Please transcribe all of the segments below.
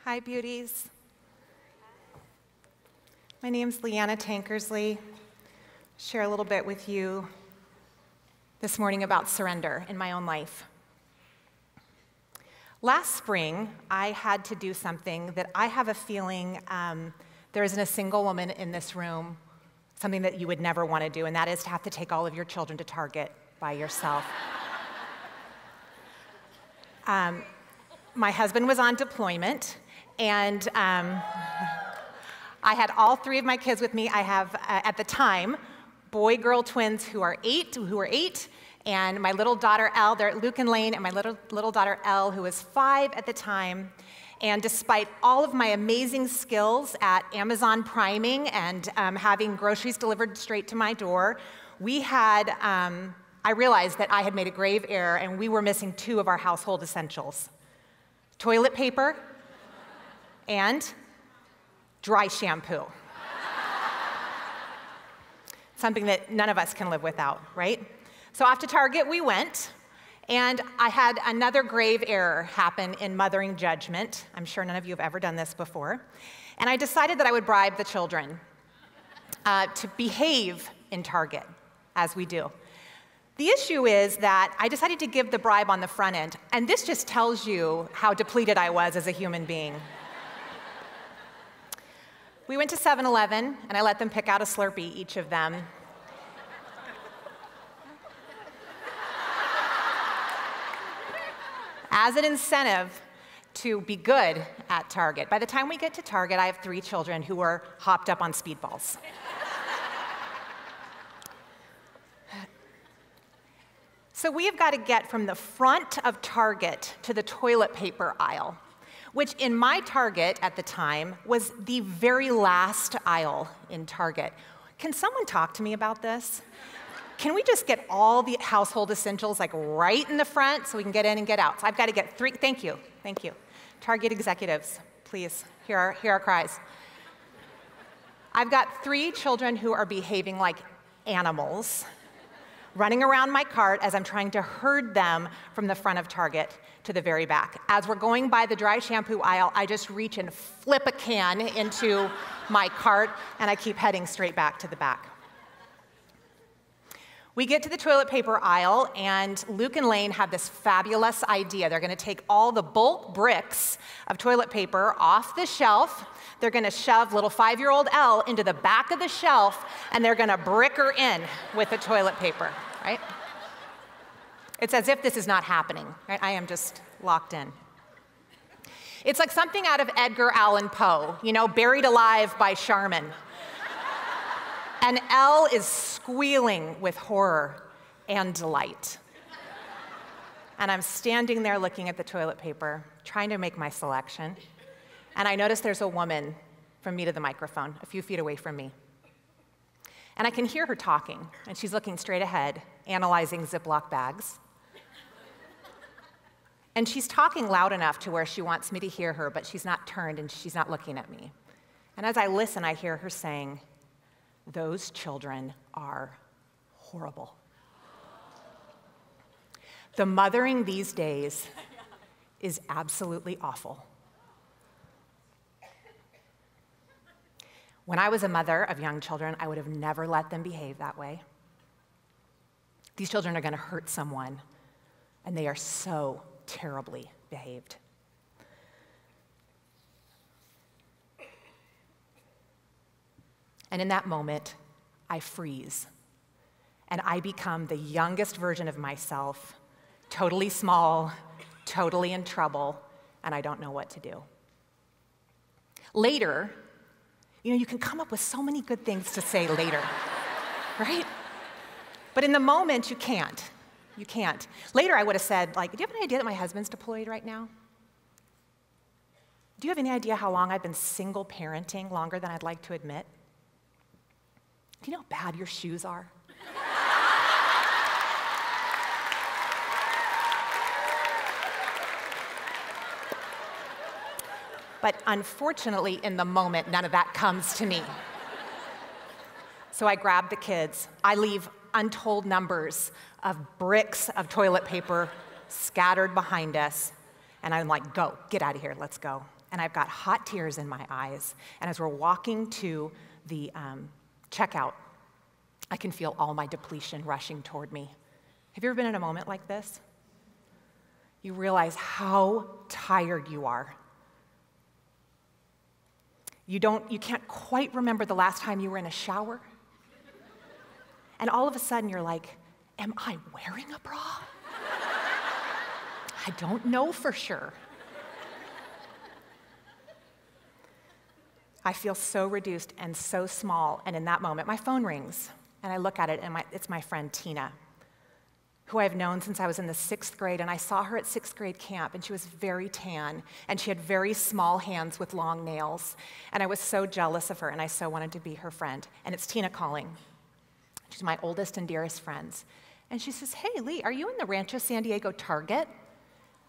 Hi, beauties. My name's Leeana Tankersley. Share a little bit with you this morning about surrender in my own life. Last spring, I had to do something that I have a feeling there isn't a single woman in this room, something that you would never want to do, and that is to have to take all of your children to Target by yourself. My husband was on deployment, and I had all three of my kids with me. I have, at the time, boy-girl twins who are eight, and my little daughter, Elle, they're Luke and Lane, and my little daughter, Elle, who was 5 at the time. And despite all of my amazing skills at Amazon priming and having groceries delivered straight to my door, I realized that I had made a grave error, and we were missing 2 of our household essentials: toilet paper and dry shampoo. Something that none of us can live without, right? So off to Target we went, and I had another grave error happen in mothering judgment. I'm sure none of you have ever done this before. And I decided that I would bribe the children to behave in Target, as we do. The issue is that I decided to give the bribe on the front end, and this just tells you how depleted I was as a human being. We went to 7-Eleven, and I let them pick out a Slurpee, each of them. As an incentive to be good at Target. By the time we get to Target, I have 3 children who are hopped up on speedballs. So we have got to get from the front of Target to the toilet paper aisle, which in my Target at the time was the very last aisle in Target. Can someone talk to me about this? Can we just get all the household essentials like right in the front so we can get in and get out? So I've got to get 3, thank you. Target executives, please, hear our cries. I've got 3 children who are behaving like animals, running around my cart as I'm trying to herd them from the front of Target to the very back. As we're going by the dry shampoo aisle, I just reach and flip a can into my cart, and I keep heading straight back to the back. We get to the toilet paper aisle, and Luke and Lane have this fabulous idea. They're gonna take all the bulk bricks of toilet paper off the shelf. They're gonna shove little 5-year-old Elle into the back of the shelf, and they're gonna brick her in with the toilet paper, right? It's as if this is not happening, right? I am just locked in. It's like something out of Edgar Allan Poe, Buried Alive by Charmin. And Elle is squealing with horror and delight. And I'm standing there looking at the toilet paper, trying to make my selection. And I notice there's a woman from me to the microphone, a few feet away from me. And I can hear her talking, and she's looking straight ahead, analyzing Ziploc bags. And she's talking loud enough to where she wants me to hear her, but she's not turned and she's not looking at me. And as I listen, I hear her saying, "Those children are horrible." The mothering these days is absolutely awful. When I was a mother of young children, I would have never let them behave that way. These children are going to hurt someone, and they are so terribly behaved. And in that moment, I freeze, and I become the youngest version of myself, totally small, totally in trouble, and I don't know what to do. Later, you can come up with so many good things to say later, right? But in the moment, you can't. You can't. Later, I would have said, do you have any idea that my husband's deployed right now? Do you have any idea how long I've been single parenting, longer than I'd like to admit? Do you know how bad your shoes are? But unfortunately, in the moment, none of that comes to me. So I grab the kids. I leave untold numbers of bricks of toilet paper scattered behind us. And I'm like, go, get out of here, let's go. And I've got hot tears in my eyes. And as we're walking to the checkout, I can feel all my depletion rushing toward me. Have you ever been in a moment like this? You realize how tired you are. You can't quite remember the last time you were in a shower. And all of a sudden you're like, am I wearing a bra? I don't know for sure. I feel so reduced and so small, and in that moment, my phone rings, and I look at it, and it's my friend Tina, who I've known since I was in the 6th grade, and I saw her at 6th grade camp, and she was very tan, and she had very small hands with long nails, and I was so jealous of her, and I so wanted to be her friend, and it's Tina calling. She's my oldest and dearest friends, and she says, hey, Lee, are you in the Rancho San Diego Target?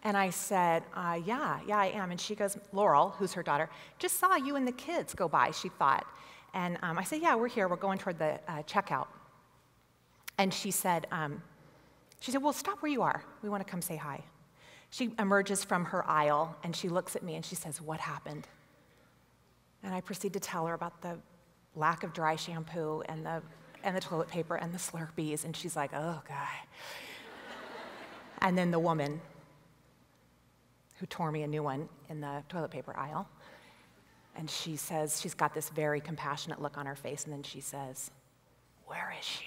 And I said, yeah, I am. And she goes, Laurel, who's her daughter, just saw you and the kids go by, she thought. And I said, yeah, we're here. We're going toward the checkout. And she said, well, stop where you are. We want to come say hi. She emerges from her aisle, and she looks at me, and she says, what happened? And I proceed to tell her about the lack of dry shampoo and the toilet paper and the Slurpees. And she's like, oh, God. And then the woman who tore me a new one in the toilet paper aisle. And she says, she's got this very compassionate look on her face, and then she says, where is she?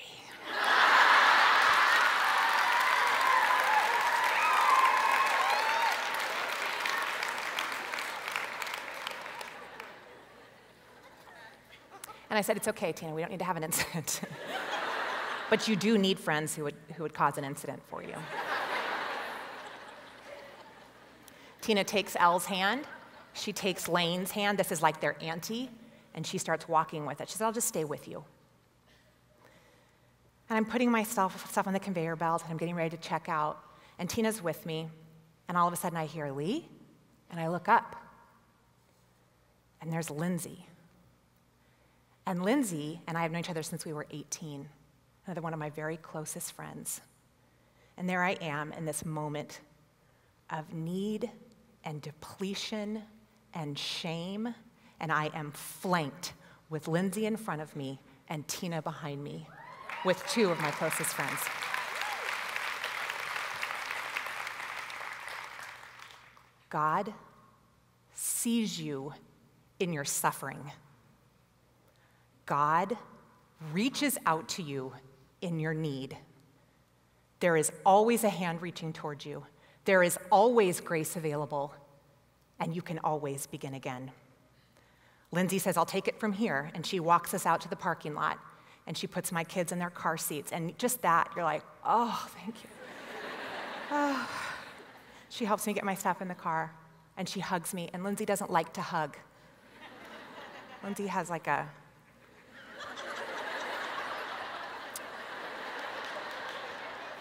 And I said, it's okay, Tina, we don't need to have an incident. But you do need friends who would cause an incident for you. Tina takes Elle's hand, she takes Lane's hand, this is like their auntie, and she starts walking with it. She said, I'll just stay with you. And I'm putting my stuff on the conveyor belt, and I'm getting ready to check out, and Tina's with me, and all of a sudden I hear, Lee, and I look up, and there's Lindsay. And Lindsay and I have known each other since we were 18, another one of my very closest friends. And there I am in this moment of need and depletion and shame, and I am flanked with Lindsay in front of me and Tina behind me with 2 of my closest friends. God sees you in your suffering. God reaches out to you in your need. There is always a hand reaching towards you. There is always grace available, and you can always begin again. Lindsay says, I'll take it from here, and she walks us out to the parking lot, and she puts my kids in their car seats, and just that, you're like, oh, thank you. Oh. She helps me get my stuff in the car, and she hugs me, and Lindsay doesn't like to hug. Lindsay has like a...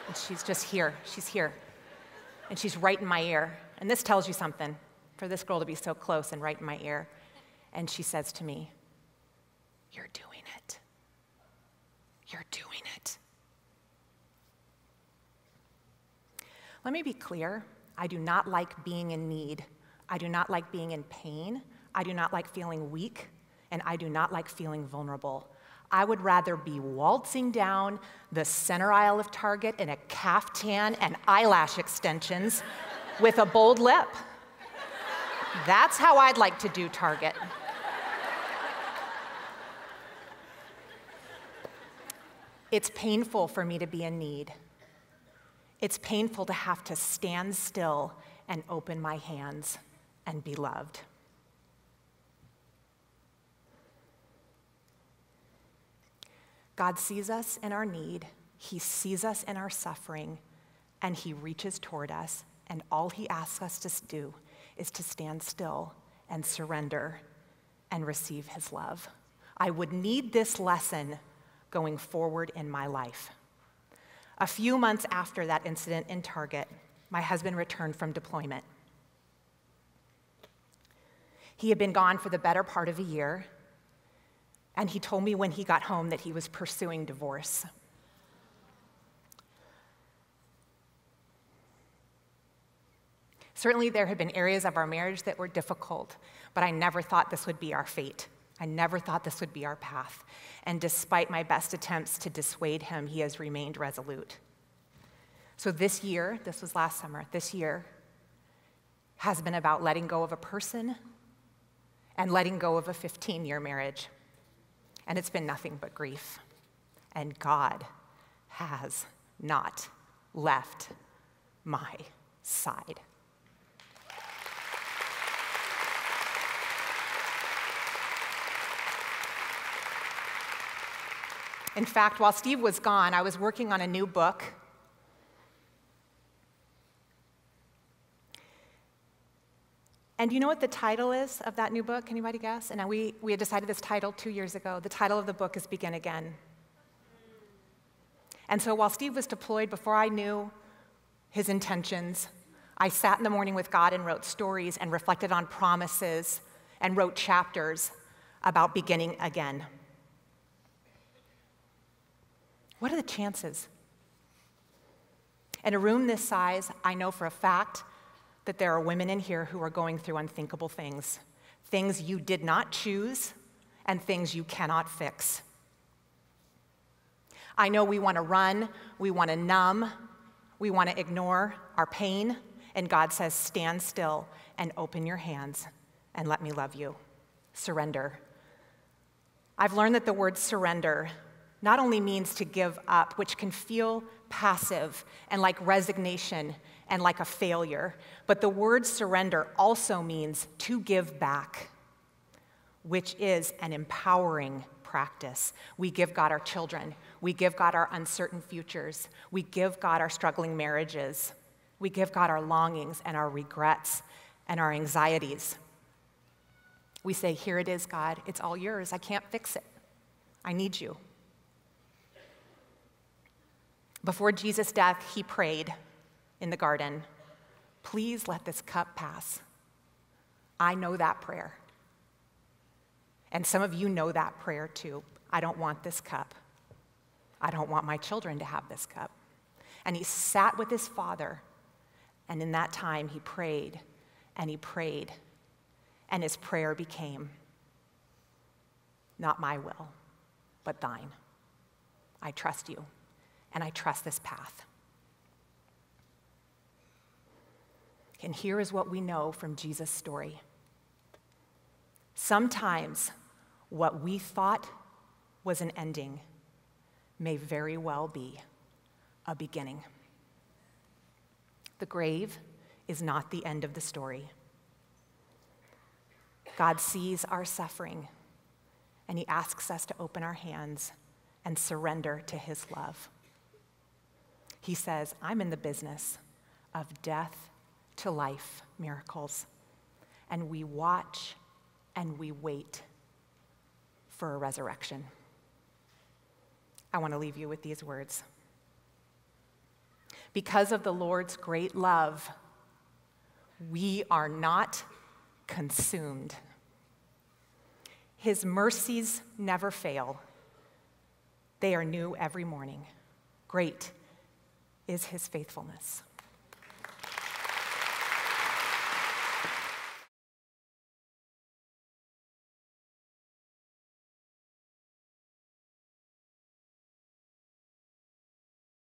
And she's just here, she's here. And she's right in my ear. And this tells you something, for this girl to be so close and right in my ear. And she says to me, you're doing it. You're doing it. Let me be clear. I do not like being in need. I do not like being in pain. I do not like feeling weak. And I do not like feeling vulnerable. I would rather be waltzing down the center aisle of Target in a caftan and eyelash extensions with a bold lip. That's how I'd like to do Target. It's painful for me to be in need. It's painful to have to stand still and open my hands and be loved. God sees us in our need, He sees us in our suffering, and He reaches toward us, and all He asks us to do is to stand still and surrender and receive His love. I would need this lesson going forward in my life. A few months after that incident in Target, my husband returned from deployment. He had been gone for the better part of a year, and he told me when he got home that he was pursuing divorce. Certainly, there had been areas of our marriage that were difficult, but I never thought this would be our fate. I never thought this would be our path. And despite my best attempts to dissuade him, he has remained resolute. So this year, this was last summer, this year has been about letting go of a person and letting go of a 15-year marriage. And it's been nothing but grief. And God has not left my side. In fact, while Steve was gone, I was working on a new book. And you know what the title is of that new book? Anybody guess? And we had decided this title 2 years ago. The title of the book is Begin Again. And so while Steve was deployed, before I knew his intentions, I sat in the morning with God and wrote stories and reflected on promises and wrote chapters about beginning again. What are the chances? In a room this size, I know for a fact that there are women in here who are going through unthinkable things, things you did not choose and things you cannot fix. I know we want to run, we want to numb, we want to ignore our pain, and God says, stand still and open your hands and let me love you. Surrender. I've learned that the word surrender not only means to give up, which can feel passive and like resignation and like a failure, but the word surrender also means to give back, which is an empowering practice. We give God our children. We give God our uncertain futures. We give God our struggling marriages. We give God our longings and our regrets and our anxieties. We say, here it is, God. It's all yours. I can't fix it. I need you. Before Jesus' death, he prayed in the garden, please let this cup pass. I know that prayer. And some of you know that prayer too. I don't want this cup. I don't want my children to have this cup. And he sat with his Father, and in that time he prayed, and and his prayer became, not my will, but thine. I trust you. And I trust this path. And here is what we know from Jesus' story. Sometimes what we thought was an ending may very well be a beginning. The grave is not the end of the story. God sees our suffering, and he asks us to open our hands and surrender to his love. He says, I'm in the business of death to life miracles. And we watch and we wait for a resurrection. I want to leave you with these words. Because of the Lord's great love, we are not consumed. His mercies never fail. They are new every morning. Great is his faithfulness.